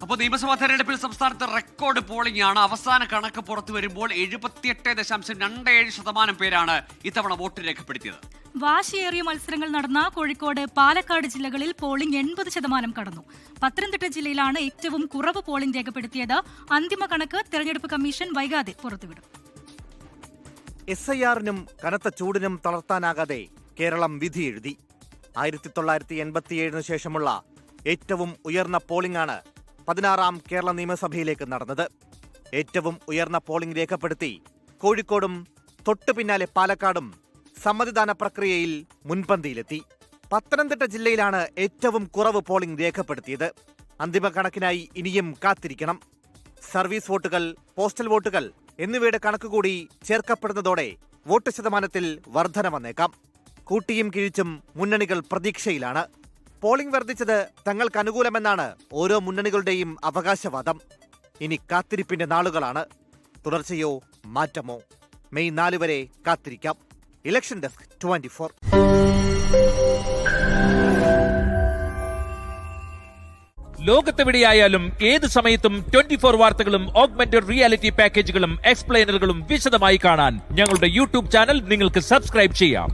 അപ്പോൾ നിയമസഭാ തെരഞ്ഞെടുപ്പിൽ സംസ്ഥാനത്ത് റെക്കോർഡ് പോളിംഗ് ആണ്. അവസാന കണക്ക് പുറത്തു വരുമ്പോൾ 78.27% പേരാണ് ഇത്തവണ വോട്ട് രേഖപ്പെടുത്തിയത്. വാശിയേറിയ മത്സരങ്ങൾ നടന്ന കോഴിക്കോട്, പാലക്കാട് ജില്ലകളിൽ പോളിംഗ് 80% കടന്നു. പത്തനംതിട്ട ജില്ലയിലാണ് ഏറ്റവും കുറവ് പോളിംഗ് രേഖപ്പെടുത്തിയത്. അന്തിമ കണക്ക് തെരഞ്ഞെടുപ്പ് കമ്മീഷൻ വൈകാതെ പുറത്തുവിടും. SIR-നും കനത്ത ചൂടിനും തളർത്താനാകാതെ കേരളം വിധിയെഴുതി. 1987 ശേഷമുള്ള ഏറ്റവും ഉയർന്ന പോളിംഗാണ് 16ാം കേരള നിയമസഭയിലേക്ക് നടന്നത്. ഏറ്റവും ഉയർന്ന പോളിംഗ് രേഖപ്പെടുത്തി കോഴിക്കോടും തൊട്ടു പിന്നാലെ പാലക്കാടും സമ്മതിദാന പ്രക്രിയയിൽ മുൻപന്തിയിലെത്തി. പത്തനംതിട്ട ജില്ലയിലാണ് ഏറ്റവും കുറവ് പോളിംഗ് രേഖപ്പെടുത്തിയത്. അന്തിമ കണക്കിനായി ഇനിയും കാത്തിരിക്കണം. സർവീസ് വോട്ടുകൾ, പോസ്റ്റൽ വോട്ടുകൾ എന്നിവയുടെ കണക്കുകൂടി ചേർക്കപ്പെടുന്നതോടെ വോട്ട് ശതമാനത്തിൽ വർധന വന്നേക്കാം. കൂട്ടിയും കിഴിച്ചും മുന്നണികൾ പ്രതീക്ഷയിലാണ്. പോളിംഗ് വർദ്ധിച്ചത് തങ്ങൾക്ക് അനുകൂലമെന്നാണ് ഓരോ മുന്നണികളുടെയും അവകാശവാദം. ഇനി കാത്തിരിപ്പിന്റെ നാളുകളാണ്. തുടർച്ചയോ മാറ്റമോ? മെയ് 4 വരെ കാത്തിരിക്കാം. Election desk 24. ലോകത്തെവിടെയായാലും ഏത് സമയത്തും 24 വാർത്തകളും ഓഗ്മെന്റഡ് റിയാലിറ്റി പാക്കേജുകളും എക്സ്പ്ലെയിനറുകളും വിശദമായി കാണാൻ ഞങ്ങളുടെ യൂട്യൂബ് ചാനൽ നിങ്ങൾക്ക് സബ്സ്ക്രൈബ് ചെയ്യാം.